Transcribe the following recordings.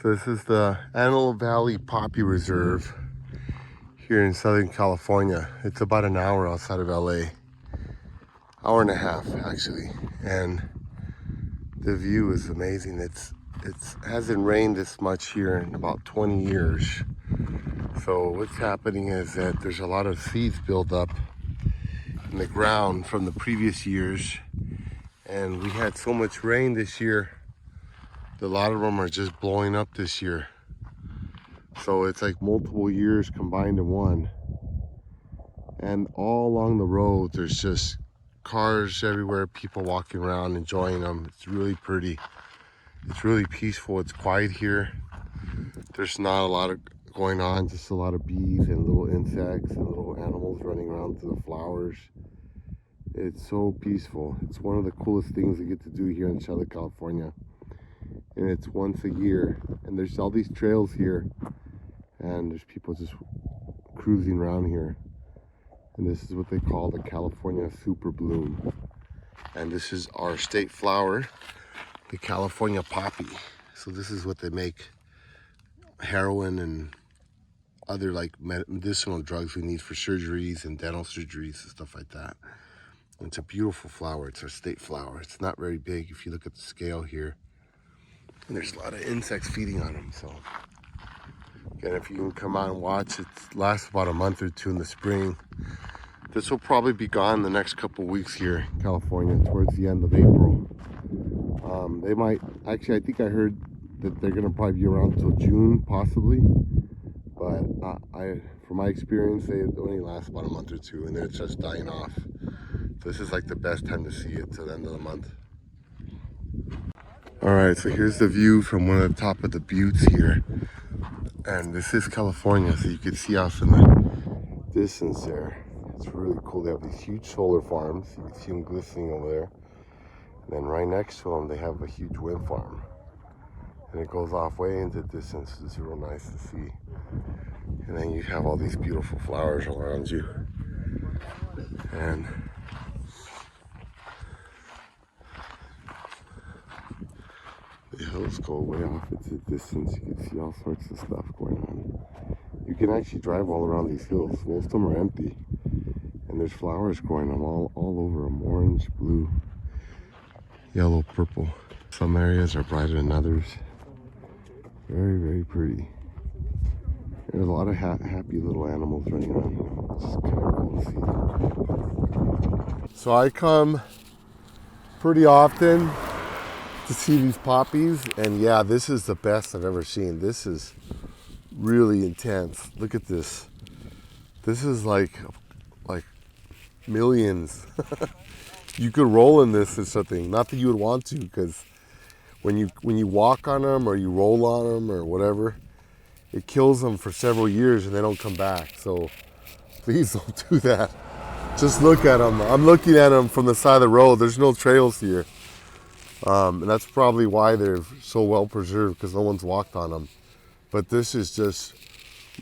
So this is the Antelope Valley Poppy Reserve here in Southern California. It's about an hour outside of LA. Hour and a half actually. And the view is amazing. It hasn't rained this much here in about 20 years. So what's happening is that there's a lot of seeds built up in the ground from the previous years. And we had so much rain this year. A lot of them are just blowing up this year. So it's like multiple years combined in one. And all along the road, there's just cars everywhere, people walking around, enjoying them. It's really pretty. It's really peaceful. It's quiet here. There's not a lot of going on, just a lot of bees and little insects and little animals running around through the flowers. It's so peaceful. It's one of the coolest things we get to do here in Southern California. And it's once a year, and there's all these trails here, and there's people just cruising around here. And this is what they call the California Super Bloom. And this is our state flower, the California poppy. So this is what they make heroin and other like medicinal drugs we need for surgeries and dental surgeries and stuff like that. And it's a beautiful flower. It's our state flower. It's not very big if you look at the scale here. And there's a lot of insects feeding on them. So again, if you can come out and watch, it lasts about a month or two in the spring. This will probably be gone the next couple of weeks here in California towards the end of April. They might, actually I think I heard that they're gonna probably be around until June possibly. But from my experience, they only last about a month or two and then it's just dying off. So this is like the best time to see it till the end of the month. Alright, so here's the view from one of the top of the buttes here. And this is California, so you can see off in the distance there. It's really cool. They have these huge solar farms. You can see them glistening over there. And then right next to them, they have a huge wind farm. And it goes off way into the distance. It's real nice to see. And then you have all these beautiful flowers around you. And the hills go way off into the distance. You can see all sorts of stuff going on. You can actually drive all around these hills. Most of them are empty. And there's flowers growing on all over them. Orange, blue, yellow, purple. Some areas are brighter than others. Very, very pretty. There's a lot of happy little animals running around. It's just kind of cool to see. So I come pretty often to see these poppies, and yeah, this is the best I've ever seen. This is really intense. Look at this. This is like millions. You could roll in this or something. Not that you would want to, because when you walk on them or you roll on them or whatever, it kills them for several years and they don't come back. So please don't do that. Just look at them. I'm looking at them from the side of the road. There's no trails here. And that's probably why they're so well preserved, because no one's walked on them. But this is just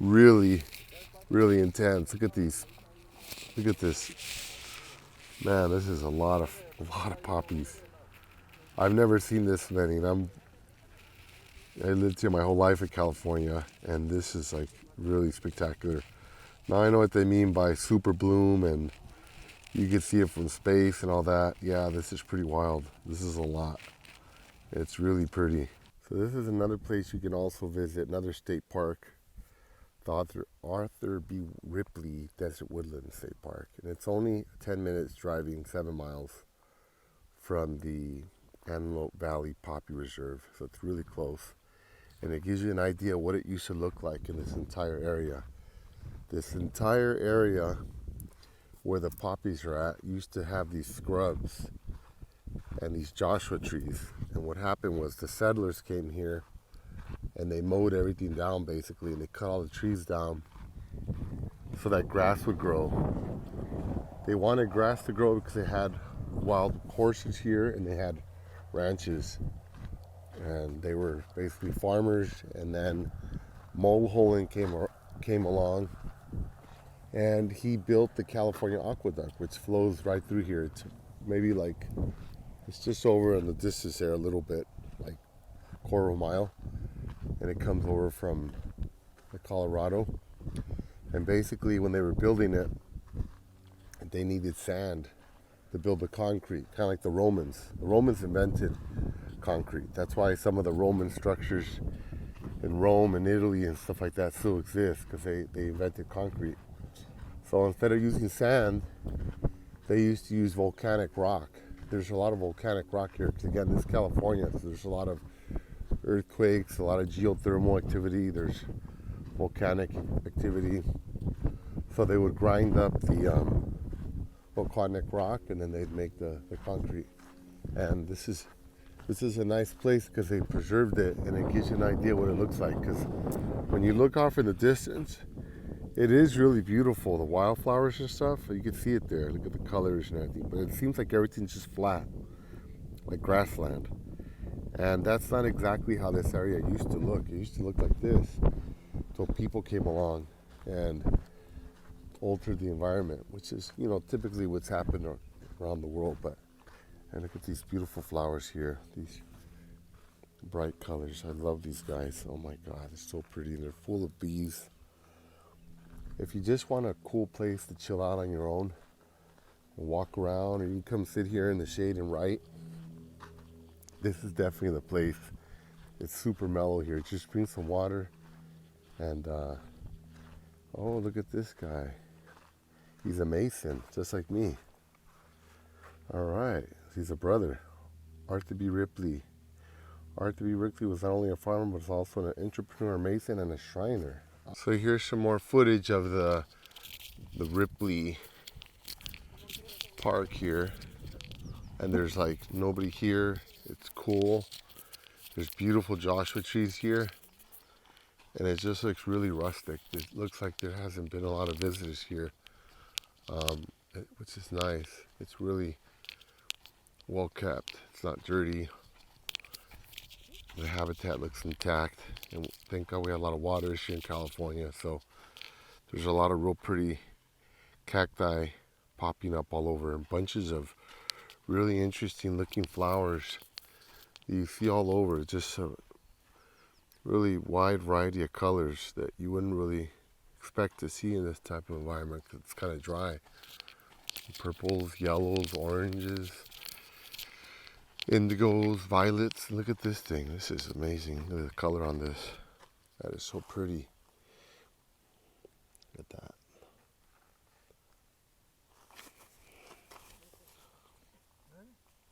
really, really intense. Look at these. Look at this. Man, this is a lot of poppies. I've never seen this many. And I lived here my whole life in California, and this is like really spectacular. Now I know what they mean by super bloom, and you can see it from space and all that. Yeah, this is pretty wild. This is a lot. It's really pretty. So this is another place you can also visit, another state park, the Arthur B. Ripley Desert Woodland State Park. And it's only 10 minutes driving, 7 miles from the Antelope Valley Poppy Reserve. So it's really close. And it gives you an idea of what it used to look like in this entire area. This entire area where the poppies are at used to have these scrubs and these Joshua trees. And what happened was the settlers came here and they mowed everything down basically, and they cut all the trees down so that grass would grow. They wanted grass to grow because they had wild horses here and they had ranches. And they were basically farmers, and then Mulholland came along, and he built the California Aqueduct, which flows right through here. It's maybe like, it's just over in the distance there a little bit, like a quarter of a mile. and it comes over from the Colorado. And basically when they were building it, they needed sand to build the concrete, kind of like the Romans. The Romans invented concrete. That's why some of the Roman structures in Rome and Italy and stuff like that still exist, because they invented concrete. So instead of using sand, they used to use volcanic rock. There's a lot of volcanic rock here, because again, this is California, so there's a lot of earthquakes, a lot of geothermal activity, there's volcanic activity. So they would grind up the volcanic rock, and then they'd make the concrete. And this is a nice place because they preserved it, and it gives you an idea what it looks like. Because when you look off in the distance, it is really beautiful. The wildflowers and stuff, you can see it there. Look at the colors and everything. But it seems like everything's just flat, like grassland. And that's not exactly how this area used to look. It used to look like this until people came along and altered the environment, which is, typically what's happened around the world. And look at these beautiful flowers here, these bright colors. I love these guys. Oh my God, they're so pretty. They're full of bees. If you just want a cool place to chill out on your own and walk around, or you come sit here in the shade and write, this is definitely the place. It's super mellow here. Just drink some water and oh, look at this guy. He's a mason, just like me. All right, he's a brother, Arthur B. Ripley. Arthur B. Ripley was not only a farmer, but was also an entrepreneur, mason, and a shriner. So here's some more footage of the Ripley Park here. And there's like nobody here. It's cool. There's beautiful Joshua trees here. And it just looks really rustic. It looks like there hasn't been a lot of visitors here, which is nice. It's really well kept. It's not dirty. The habitat looks intact, and thank God we have a lot of water here in California, so there's a lot of real pretty cacti popping up all over, and bunches of really interesting looking flowers you see all over. Just a really wide variety of colors that you wouldn't really expect to see in this type of environment, because it's kind of dry. Purples, yellows, oranges, indigos, violets. Look at this thing. This is amazing. Look at the color on this. That is so pretty. Look at that.